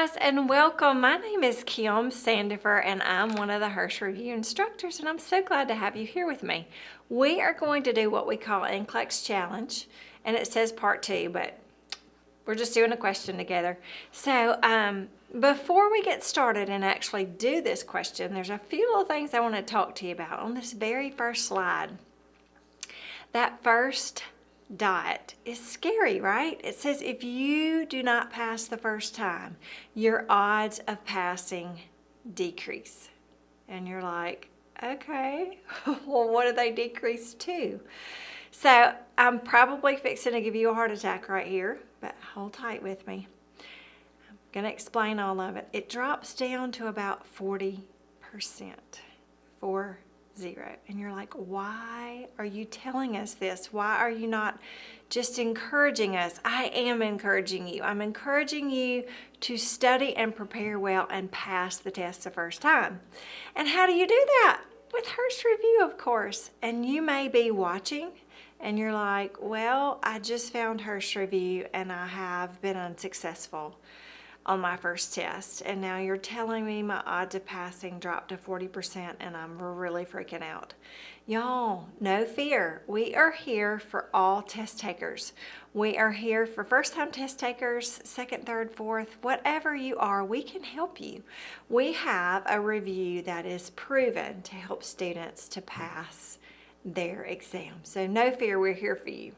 guys, and welcome. My name is Kim Sandifer and I'm one of the Hurst Review instructors, and I'm so glad to have you here with me. We are going to do what we call NCLEX Challenge, and it says part 2, but we're just doing a question together. So before we get started and actually do this question, there's a few little things I want to talk to you about on this very first slide. That first dot is scary, right? It says if you do not pass the first time, your odds of passing decrease. And you're like, okay, well, what do they decrease to? So I'm probably fixing to give you a heart attack right here, but hold tight with me. I'm gonna explain all of it. It drops down to about 40%, 40. And you're like, why are you telling us this? Why are you not just encouraging us? I am encouraging you. I'm encouraging you to study and prepare well and pass the test the first time. And how do you do that? With Hurst Review, of course. And you may be watching and you're like, well, I just found Hurst Review and I have been unsuccessful on my first test, and now you're telling me my odds of passing dropped to 40% and I'm really freaking out. Y'all, no fear. We are here for all test takers. We are here for first-time test takers, second, third, fourth, whatever you are, we can help you. We have a review that is proven to help students to pass their exam. So no fear, we're here for you.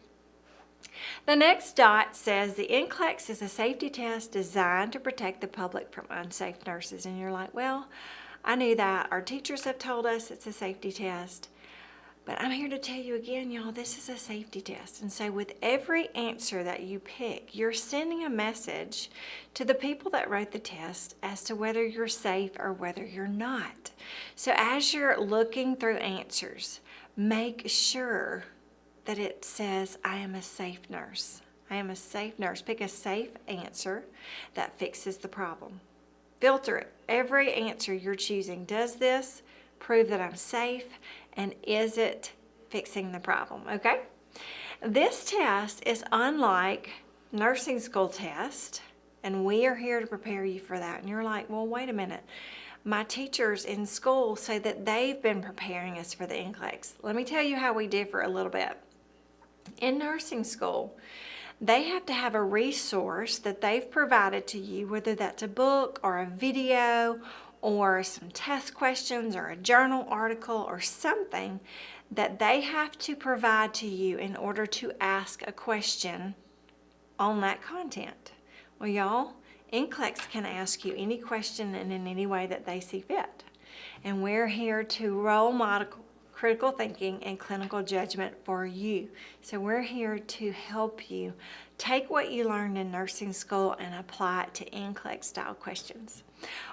The next dot says the NCLEX is a safety test designed to protect the public from unsafe nurses. And you're like, well, I knew that. Our teachers have told us it's a safety test. But I'm here to tell you again, y'all, this is a safety test. And so with every answer that you pick, you're sending a message to the people that wrote the test as to whether you're safe or whether you're not. So as you're looking through answers, make sure that it says, I am a safe nurse. I am a safe nurse. Pick a safe answer that fixes the problem. Filter it. Every answer you're choosing, does this prove that I'm safe, and is it fixing the problem, okay? This test is unlike nursing school test, and we are here to prepare you for that. And you're like, well, wait a minute. My teachers in school say that they've been preparing us for the NCLEX. Let me tell you how we differ a little bit. In nursing school, they have to have a resource that they've provided to you, whether that's a book or a video or some test questions or a journal article or something that they have to provide to you in order to ask a question on that content. Well, y'all, NCLEX can ask you any question and in any way that they see fit. And we're here to role model critical thinking and clinical judgment for you. So we're here to help you take what you learned in nursing school and apply it to NCLEX style questions.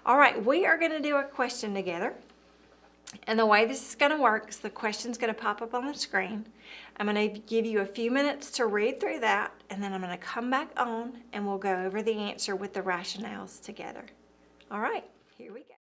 All right, we are going to do a question together. And the way this is going to work is the question's going to pop up on the screen. I'm going to give you a few minutes to read through that, and then I'm going to come back on and we'll go over the answer with the rationales together. All right, here we go.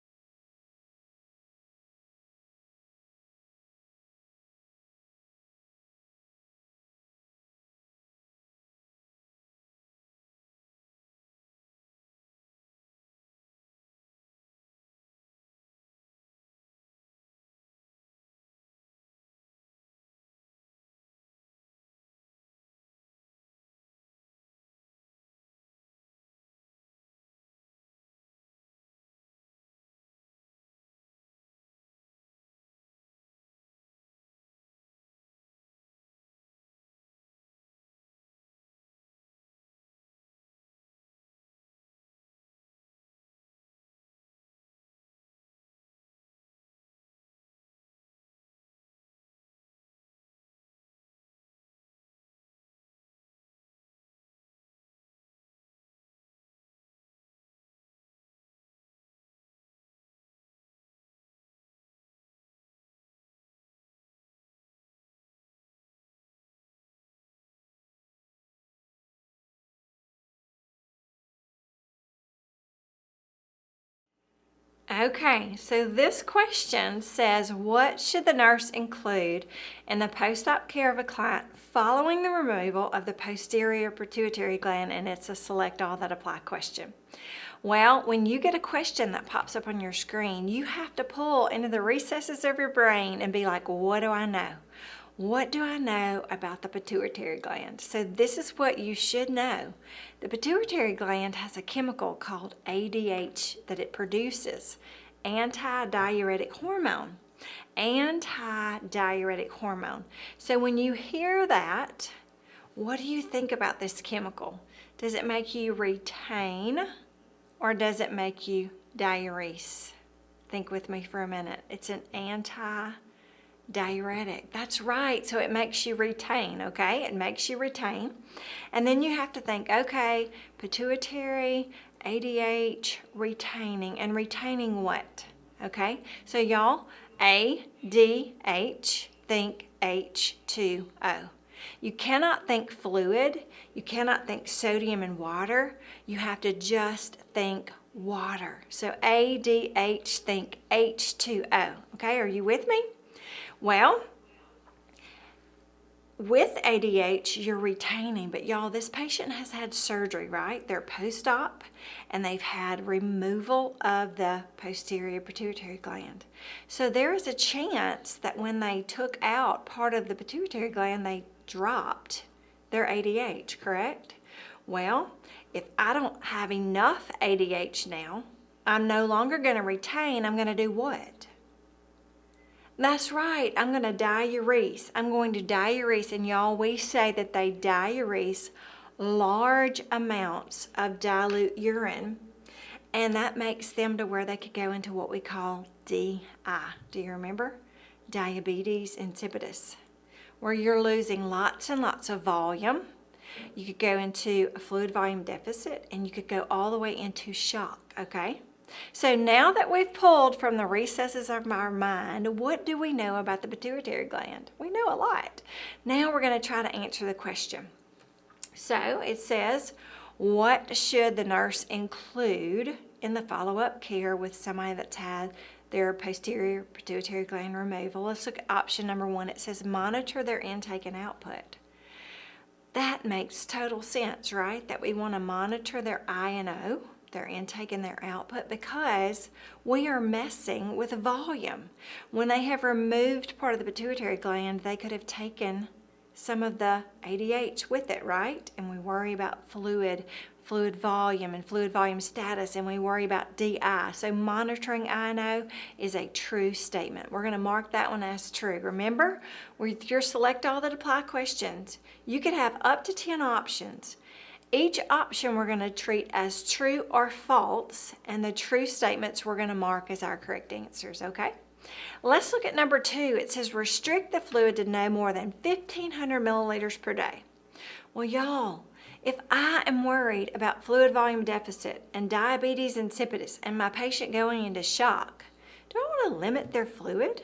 Okay, so this question says, what should the nurse include in the post-op care of a client following the removal of the posterior pituitary gland? And it's a select all that apply question. Well, when you get a question that pops up on your screen, you have to pull into the recesses of your brain and be like, what do I know? What do I know about the pituitary gland? So this is what you should know. The pituitary gland has a chemical called ADH that it produces, antidiuretic hormone. Antidiuretic hormone. So when you hear that, what do you think about this chemical? Does it make you retain or does it make you diurese? Think with me for a minute. It's an antidiuretic. That's right. So it makes you retain, okay? It makes you retain. And then you have to think, okay, pituitary, ADH, retaining. And retaining what? Okay? So y'all, ADH, think H2O. You cannot think fluid. You cannot think sodium and water. You have to just think water. So ADH, think H2O. Okay, are you with me? Well, with ADH, you're retaining, but y'all, this patient has had surgery, right? They're post-op, and they've had removal of the posterior pituitary gland. So there is a chance that when they took out part of the pituitary gland, they dropped their ADH, correct? Well, if I don't have enough ADH now, I'm no longer going to retain. I'm going to do what? That's right, I'm going to diurese. I'm going to diurese, and y'all, we say that they diurese large amounts of dilute urine, and that makes them to where they could go into what we call DI. Do you remember? Diabetes insipidus, where you're losing lots and lots of volume. You could go into a fluid volume deficit, and you could go all the way into shock, okay? So now that we've pulled from the recesses of our mind, what do we know about the pituitary gland? We know a lot. Now we're going to try to answer the question. So it says, what should the nurse include in the follow-up care with somebody that's had their posterior pituitary gland removal? Let's look at option number 1. It says monitor their intake and output. That makes total sense, right? That we want to monitor their I&O, their intake and their output, because we are messing with volume. When they have removed part of the pituitary gland, they could have taken some of the ADH with it, right? And we worry about fluid volume and fluid volume status, and we worry about DI. So monitoring I&O is a true statement. We're going to mark that one as true. Remember, with your select all that apply questions, you could have up to 10 options. Each option we're going to treat as true or false, and the true statements we're going to mark as our correct answers, okay? Let's look at number 2. It says restrict the fluid to no more than 1,500 milliliters per day. Well, y'all, if I am worried about fluid volume deficit and diabetes insipidus and my patient going into shock, do I want to limit their fluid?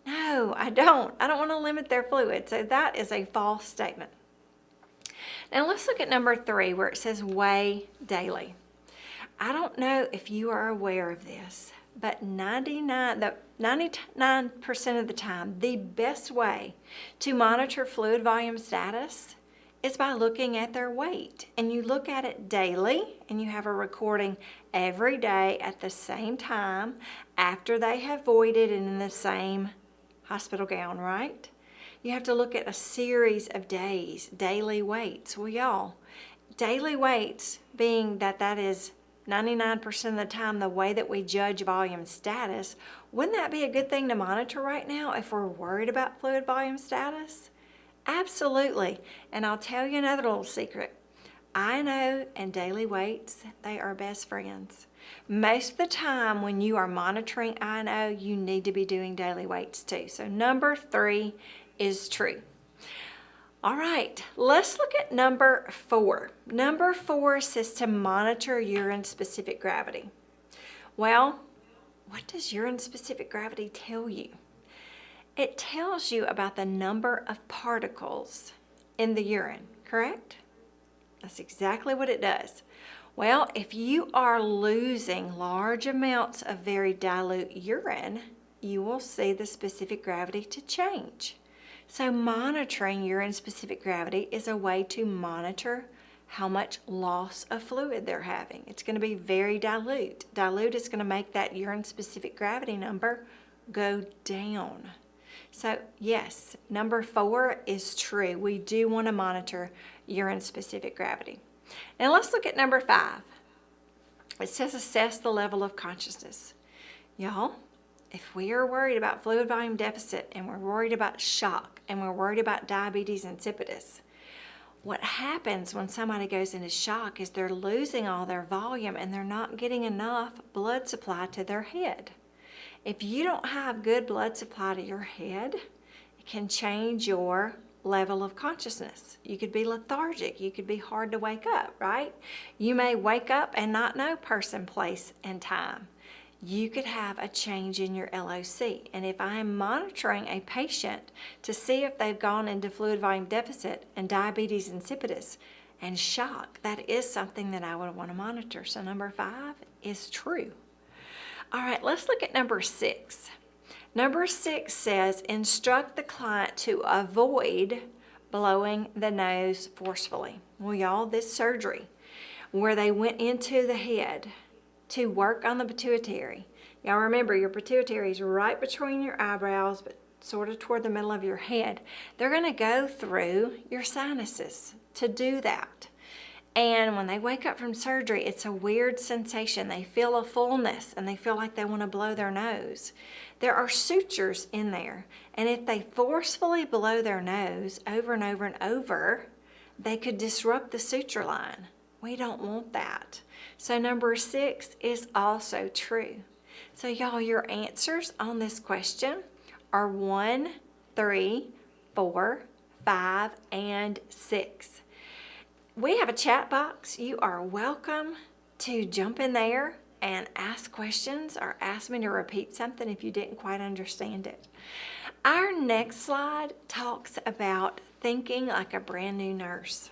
No, I don't. I don't want to limit their fluid, so that is a false statement. Now let's look at number 3 where it says weigh daily. I don't know if you are aware of this, but 99% of the time, the best way to monitor fluid volume status is by looking at their weight. And you look at it daily, and you have a recording every day at the same time after they have voided and in the same hospital gown, right? You have to look at a series of days, daily weights. Well, y'all, daily weights being that is 99% of the time the way that we judge volume status, wouldn't that be a good thing to monitor right now if we're worried about fluid volume status? Absolutely. And I'll tell you another little secret. I&O and daily weights, they are best friends. Most of the time when you are monitoring I&O, you need to be doing daily weights too. So number 3 is true. All right, let's look at number 4. Number 4 says to monitor urine-specific gravity. Well, what does urine-specific gravity tell you? It tells you about the number of particles in the urine, correct? That's exactly what it does. Well, if you are losing large amounts of very dilute urine, you will see the specific gravity to change. So monitoring urine-specific gravity is a way to monitor how much loss of fluid they're having. It's going to be very dilute. Dilute is going to make that urine-specific gravity number go down. So yes, number 4 is true. We do want to monitor urine-specific gravity. Now let's look at number 5. It says assess the level of consciousness. Y'all, if we are worried about fluid volume deficit and we're worried about shock and we're worried about diabetes insipidus, what happens when somebody goes into shock is they're losing all their volume and they're not getting enough blood supply to their head. If you don't have good blood supply to your head, it can change your level of consciousness. You could be lethargic. You could be hard to wake up, right? You may wake up and not know person, place, and time. You could have a change in your LOC. And if I'm monitoring a patient to see if they've gone into fluid volume deficit and diabetes insipidus and shock, that is something that I would want to monitor. So number 5 is true. All right, let's look at number 6. Number 6 says instruct the client to avoid blowing the nose forcefully. Well, y'all, this surgery where they went into the head to work on the pituitary. Y'all remember, your pituitary is right between your eyebrows, but sort of toward the middle of your head. They're going to go through your sinuses to do that. And when they wake up from surgery, it's a weird sensation. They feel a fullness and they feel like they want to blow their nose. There are sutures in there. And if they forcefully blow their nose over and over and over, they could disrupt the suture line. We don't want that. So number 6 is also true. So y'all, your answers on this question are 1, 3, 4, 5, and 6. We have a chat box. You are welcome to jump in there and ask questions or ask me to repeat something if you didn't quite understand it. Our next slide talks about thinking like a brand new nurse.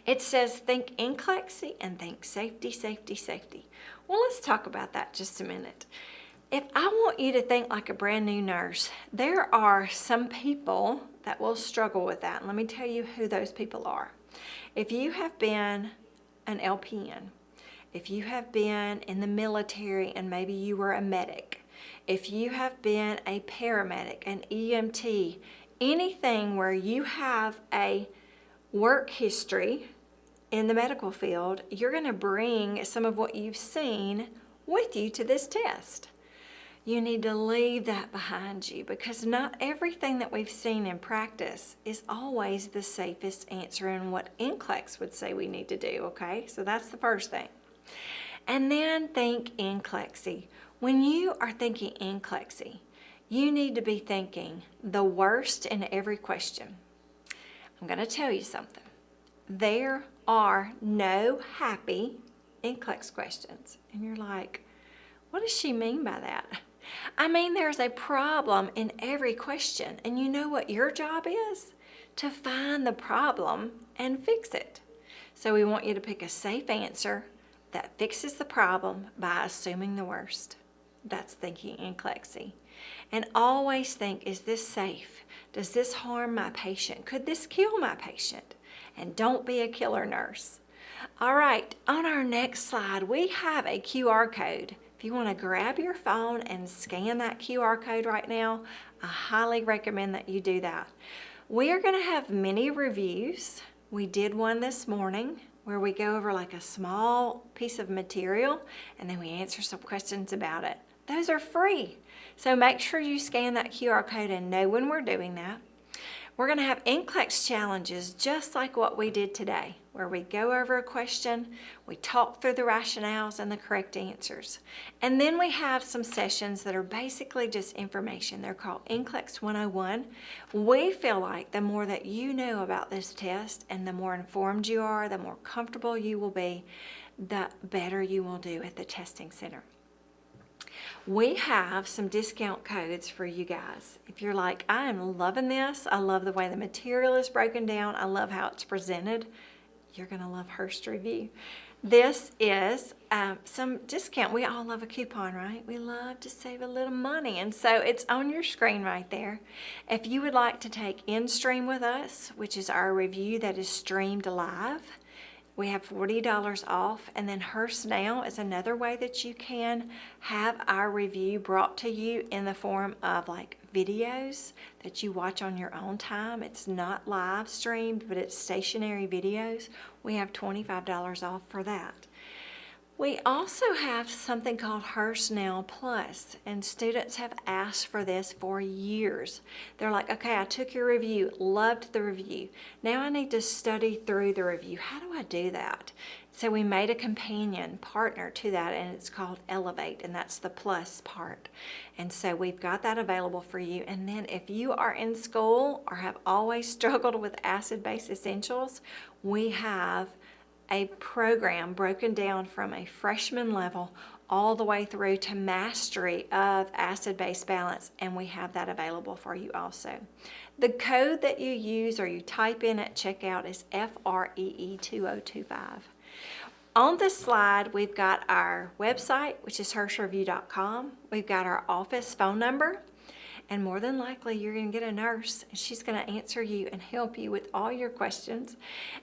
It says think NCLEX and think safety, safety, safety. Well, let's talk about that just a minute. If I want you to think like a brand new nurse, there are some people that will struggle with that. Let me tell you who those people are. If you have been an LPN, if you have been in the military and maybe you were a medic, if you have been a paramedic, an EMT, anything where you have a work history in the medical field, you're going to bring some of what you've seen with you to this test. You need to leave that behind you because not everything that we've seen in practice is always the safest answer and what NCLEX would say we need to do, okay? So that's the first thing. And then think NCLEX. When you are thinking NCLEX, you need to be thinking the worst in every question. I'm going to tell you something. There are no happy NCLEX questions. And you're like, what does she mean by that? I mean, there's a problem in every question. And you know what your job is? To find the problem and fix it. So we want you to pick a safe answer that fixes the problem by assuming the worst. That's thinking NCLEX. And always think, is this safe? Does this harm my patient? Could this kill my patient? And don't be a killer nurse. All right, on our next slide, we have a QR code. If you want to grab your phone and scan that QR code right now, I highly recommend that you do that. We are going to have many reviews. We did one this morning where we go over like a small piece of material and then we answer some questions about it. Those are free. So make sure you scan that QR code and know when we're doing that. We're going to have NCLEX challenges just like what we did today, where we go over a question, we talk through the rationales and the correct answers. And then we have some sessions that are basically just information. They're called NCLEX 101. We feel like the more that you know about this test and the more informed you are, the more comfortable you will be, the better you will do at the testing center. We have some discount codes for you guys. If you're like, I am loving this, I love the way the material is broken down, I love how it's presented, you're going to love Hurst Review. This is some discount. We all love a coupon, right? We love to save a little money. And so it's on your screen right there. If you would like to take InStream with us, which is our review that is streamed live, We have $40 off. And then Hurst Now is another way that you can have our review brought to you in the form of like videos that you watch on your own time. It's not live streamed, but it's stationary videos. We have $25 off for that. We also have something called Hurst Now Plus, and students have asked for this for years. They're like, okay, I took your review, loved the review. Now I need to study through the review. How do I do that? So we made a companion partner to that, and it's called Elevate, and that's the plus part. And so we've got that available for you. And then if you are in school or have always struggled with acid-base essentials, we have a program broken down from a freshman level all the way through to mastery of acid-base balance, and we have that available for you also. The code that you use or you type in at checkout is FREE2025. On this slide, we've got our website, which is HurstReview.com. We've got our office phone number. And more than likely, you're going to get a nurse, and she's going to answer you and help you with all your questions.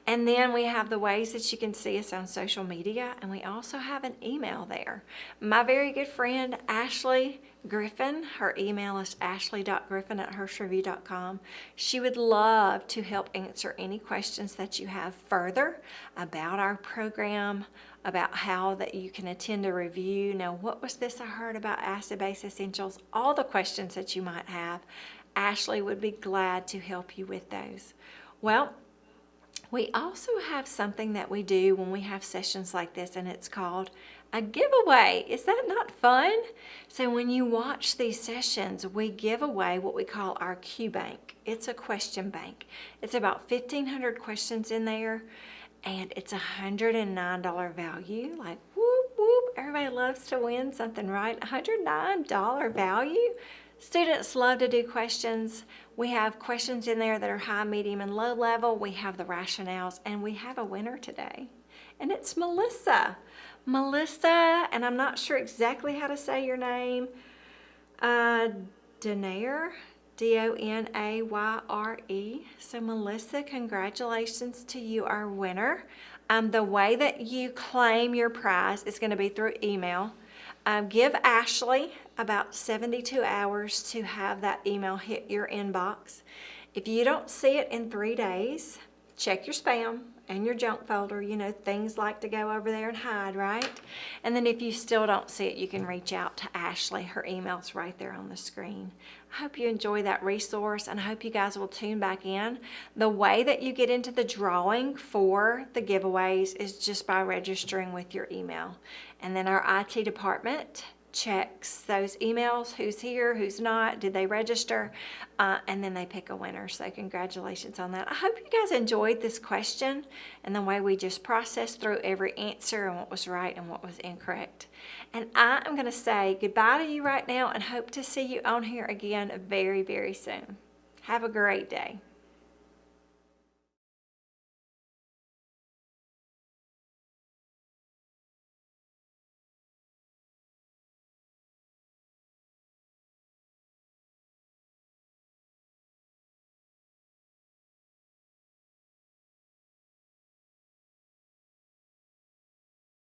And then we have the ways that you can see us on social media, and we also have an email there. My very good friend, Ashley Griffin, her email is ashley.griffin@hurstreview.com. She would love to help answer any questions that you have further about our program, about how that you can attend a review. Now, what was this I heard about acid-base essentials? All the questions that you might have, Ashley would be glad to help you with those. Well, we also have something that we do when we have sessions like this, and it's called a giveaway. Is that not fun? So when you watch these sessions, we give away what we call our Q Bank. It's a question bank. It's about 1,500 questions in there, and it's $109 value. Like, whoop, whoop. Everybody loves to win something, right? $109 value. Students love to do questions. We have questions in there that are high, medium, and low level. We have the rationales, and we have a winner today. And it's Melissa. Melissa, and I'm not sure exactly how to say your name. Donaire. Donayre. So Melissa, congratulations to you, our winner. The way that you claim your prize is going to be through email. Give Ashley about 72 hours to have that email hit your inbox. If you don't see it in 3 days, check your spam and your junk folder. You know, things like to go over there and hide, right? And then if you still don't see it, you can reach out to Ashley. Her email's right there on the screen. I hope you enjoy that resource, and I hope you guys will tune back in. The way that you get into the drawing for the giveaways is just by registering with your email. And then our IT department checks those emails, who's here, who's not, did they register, and then they pick a winner. So congratulations on that. I hope you guys enjoyed this question and the way we just processed through every answer and what was right and what was incorrect. And I am going to say goodbye to you right now and hope to see you on here again very, very soon. Have a great day.